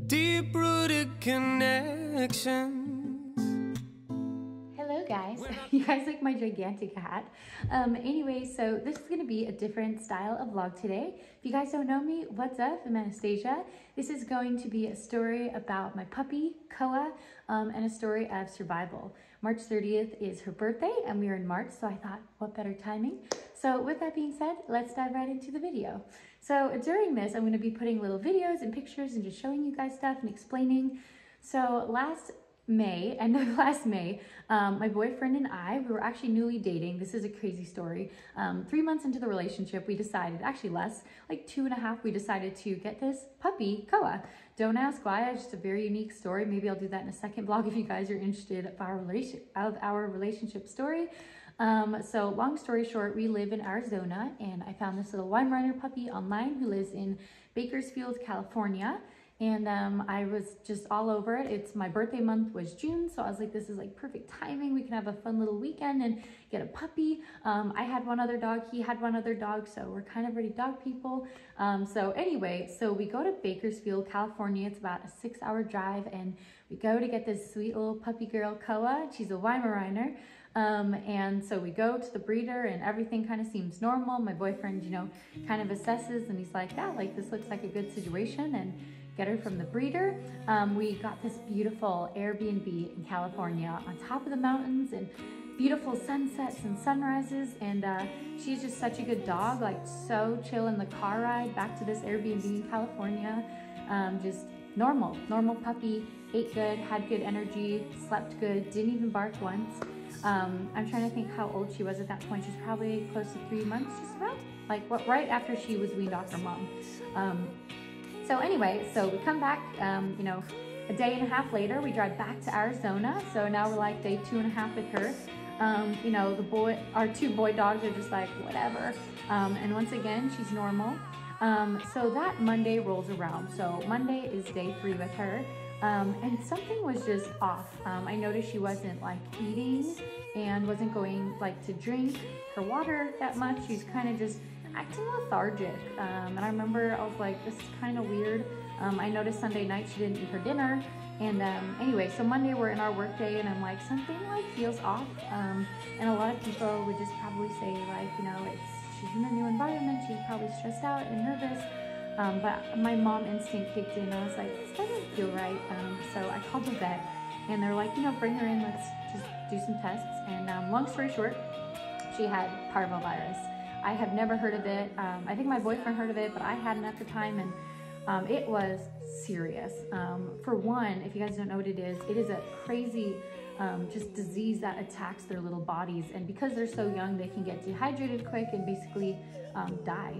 deep-rooted connection. Hello guys, you guys like my gigantic hat. Anyway, so this is going to be a different style of vlog today. If you guys don't know me, what's up? I'm Anastasia. This is going to be a story about my puppy, Koa, and a story of survival. March 30th is her birthday and we are in March, so I thought, what better timing? So with that being said, let's dive right into the video. So during this, I'm going to be putting little videos and pictures and just showing you guys stuff and explaining. So end of last May, my boyfriend and I, we were actually newly dating. This is a crazy story. 3 months into the relationship, we decided, actually less, like 2.5, we decided to get this puppy, Koa. Don't ask why, it's just a very unique story. Maybe I'll do that in a second vlog if you guys are interested of our relationship story. So long story short, we live in Arizona and I found this little Weimaraner puppy online who lives in Bakersfield, California. And I was just all over it. It's my birthday month was June, so I was like, this is like perfect timing. We can have a fun little weekend and get a puppy. I had one other dog, he had one other dog, so we're kind of already dog people. So anyway, so we go to Bakersfield, California. It's about a 6-hour drive, and we go to get this sweet little puppy girl, Koa. She's a Weimaraner. And so we go to the breeder and everything kind of seems normal. My boyfriend, you know, kind of assesses and he's like, yeah, like this looks like a good situation, and get her from the breeder. We got this beautiful Airbnb in California on top of the mountains and beautiful sunsets and sunrises. And she's just such a good dog, like so chill in the car ride back to this Airbnb in California. Just normal puppy, ate good, had good energy, slept good, didn't even bark once. I'm trying to think how old she was at that point. She's probably close to 3 months, just about, like right after she was weaned off her mom. So anyway, so we come back, you know, a day and a half later, we drive back to Arizona. So now we're like day 2.5 with her. You know, our 2 boy dogs are just like, whatever. And once again, she's normal. So that Monday rolls around. So Monday is day 3 with her. And something was just off. I noticed she wasn't like eating and wasn't going like to drink her water that much. She's kind of just acting lethargic. And I remember I was like, this is kind of weird. I noticed Sunday night she didn't eat her dinner. And anyway, so Monday we're in our work day and I'm like, something like feels off. And a lot of people would just probably say like, you know, she's in a new environment. She's probably stressed out and nervous. But my mom instinct kicked in. I was like, this doesn't feel right. So I called the vet and they're like, you know, bring her in, let's just do some tests. And long story short, she had parvo virus. I have never heard of it. I think my boyfriend heard of it, but I hadn't at the time, and it was serious. For one, if you guys don't know what it is a crazy just disease that attacks their little bodies, and because they're so young, they can get dehydrated quick and basically die.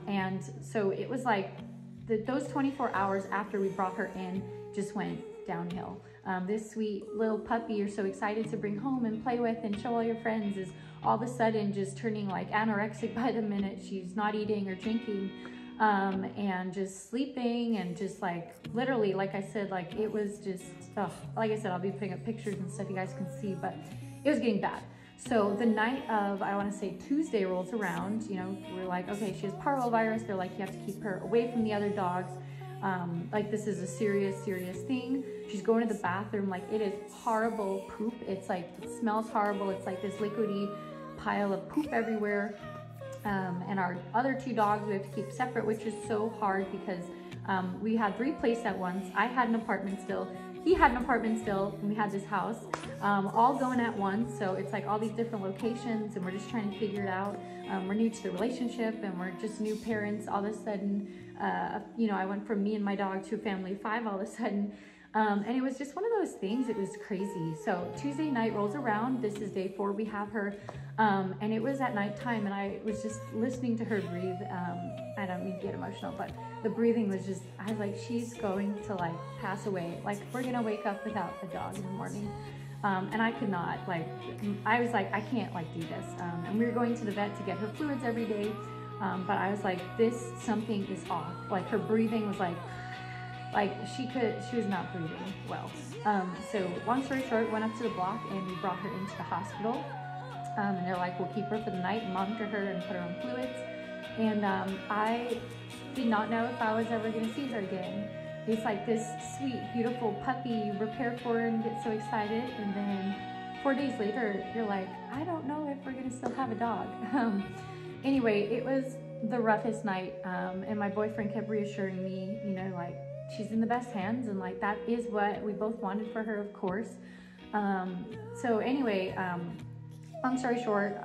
And so it was like those 24 hours after we brought her in just went downhill. This sweet little puppy you're so excited to bring home and play with and show all your friends is all of a sudden just turning like anorexic by the minute. She's not eating or drinking, and just sleeping, and just like literally, like I said, like it was just, like I said, I'll be putting up pictures and stuff you guys can see, but it was getting bad. So the night of, I want to say Tuesday rolls around, you know, we're like, okay, she has parvovirus. They're like, you have to keep her away from the other dogs. Like this is a serious thing. She's going to the bathroom, like it is horrible poop. It's like, it smells horrible. It's like this liquidy pile of poop everywhere. And our other 2 dogs we have to keep separate, which is so hard because we had 3 placed at once. I had an apartment still. He had an apartment still, and we had this house, all going at once. So it's like all these different locations, and we're just trying to figure it out. We're new to the relationship, and we're just new parents. All of a sudden, you know, I went from me and my dog to a family of 5 all of a sudden. And it was just one of those things. It was crazy. So Tuesday night rolls around. This is day 4. We have her. And it was at nighttime, and I was just listening to her breathe. I don't mean to get emotional, but the breathing was just, I was like, she's going to like pass away. Like we're going to wake up without a dog in the morning. And I could not, like, I was like, I can't like do this. And we were going to the vet to get her fluids every day. But I was like, something is off. Like her breathing was like she was not breathing well. So long story short, went up to the block and we brought her into the hospital. And they're like, we'll keep her for the night and monitor her and put her on fluids. And I did not know if I was ever gonna see her again. it's like this sweet, beautiful puppy you prepare for and get so excited, and then 4 days later, you're like, I don't know if we're gonna still have a dog. Anyway, it was the roughest night, and my boyfriend kept reassuring me, you know, like, she's in the best hands, and like, that is what we both wanted for her, of course. So anyway, long story short,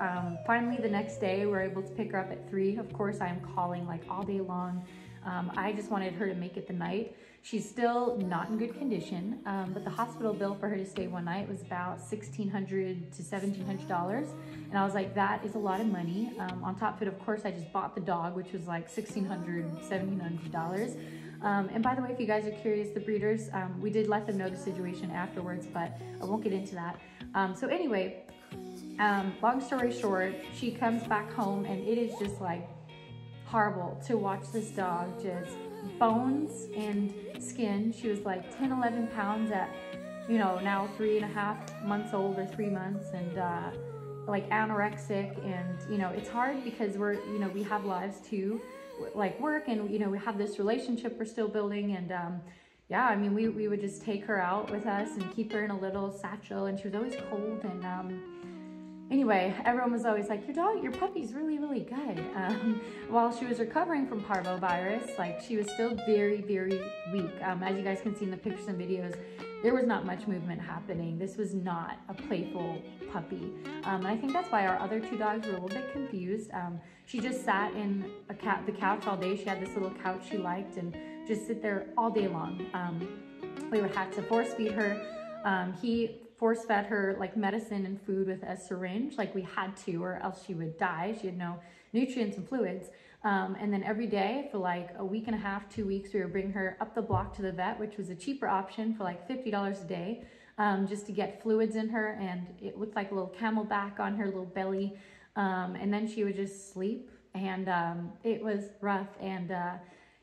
finally the next day we were able to pick her up at 3. Of course, I'm calling like all day long. I just wanted her to make it the night. She's still not in good condition, but the hospital bill for her to stay one night was about $1,600 to $1,700. And I was like, that is a lot of money. On top of it, of course, I just bought the dog, which was like $1,600, $1,700. And by the way, if you guys are curious, the breeders, we did let them know the situation afterwards, but I won't get into that. So anyway, long story short, she comes back home, and it is just like horrible to watch this dog, just bones and skin. She was like 10, 11 pounds at, you know, now 3.5 months old or 3 months, and like anorexic. And, you know, it's hard because we're, you know, we have lives too, like work, and, you know, we have this relationship we're still building. And yeah, I mean, we would just take her out with us and keep her in a little satchel, and she was always cold. And anyway, everyone was always like, your puppy's really, really good. While she was recovering from parvovirus, like, she was still very, very weak. As you guys can see in the pictures and videos, there was not much movement happening. This was not a playful puppy. And I think that's why our other 2 dogs were a little bit confused. She just sat in the couch all day. She had this little couch she liked, and just sit there all day long. We would have to force feed her. He force fed her like medicine and food with a syringe, like we had to, or else she would die. She had no nutrients and fluids. And then every day for like a week and a half, 2 weeks, we would bring her up the block to the vet, which was a cheaper option for like $50 a day, just to get fluids in her. And it looked like a little camelback on her little belly. And then she would just sleep, and it was rough. And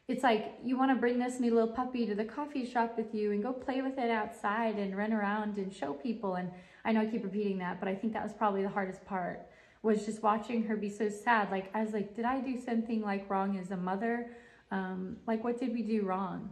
it's like, you want to bring this new little puppy to the coffee shop with you and go play with it outside and run around and show people. And I know I keep repeating that, but I think that was probably the hardest part, was just watching her be so sad. Like, I was like, did I do something like wrong as a mother? Like, what did we do wrong?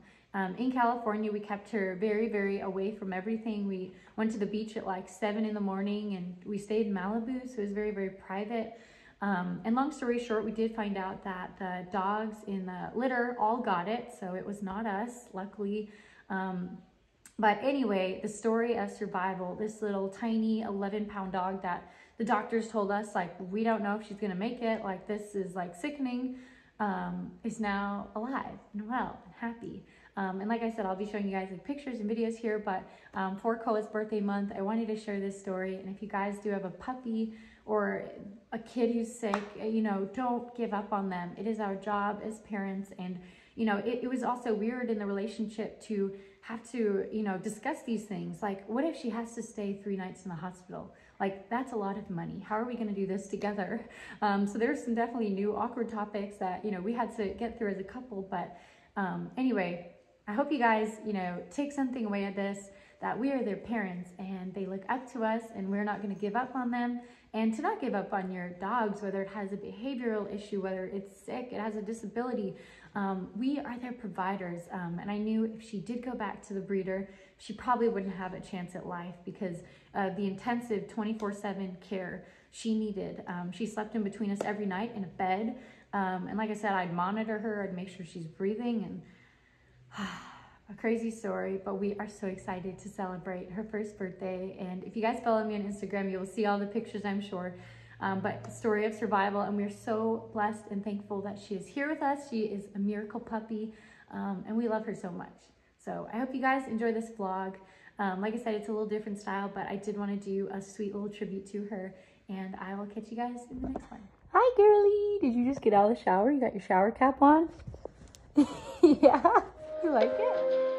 In California, we kept her very, very away from everything. We went to the beach at like 7 in the morning, and we stayed in Malibu, so it was very, very private. And long story short, we did find out that the dogs in the litter all got it, so it was not us, luckily. But anyway, the story of survival, this little tiny 11-pound dog that the doctors told us, like, we don't know if she's gonna make it, like, this is like sickening, is now alive and well and happy. And like I said, I'll be showing you guys like pictures and videos here, but for Koa's birthday month, I wanted to share this story. And if you guys do have a puppy or a kid who's sick, you know, don't give up on them. It is our job as parents. And, you know, it was also weird in the relationship to have to, you know, discuss these things. Like, what if she has to stay 3 nights in the hospital? Like, that's a lot of money. How are we going to do this together? So there's some definitely new awkward topics that, you know, we had to get through as a couple. But anyway, I hope you guys, you know, take something away of this, that we are their parents and they look up to us, and we're not going to give up on them. And to not give up on your dogs, whether it has a behavioral issue, whether it's sick, it has a disability. We are their providers. And I knew if she did go back to the breeder, she probably wouldn't have a chance at life because of the intensive 24/7 care she needed. She slept in between us every night in a bed. And like I said, I'd monitor her, I'd make sure she's breathing, and a crazy story, but we are so excited to celebrate her first birthday. And if you guys follow me on Instagram, you will see all the pictures, I'm sure. But story of survival, and we're so blessed and thankful that she is here with us. She is a miracle puppy, and we love her so much. So I hope you guys enjoy this vlog. Like I said, it's a little different style, but I did want to do a sweet little tribute to her, and I will catch you guys in the next one. Hi, girly. Did you just get out of the shower? You got your shower cap on? Yeah. You like it?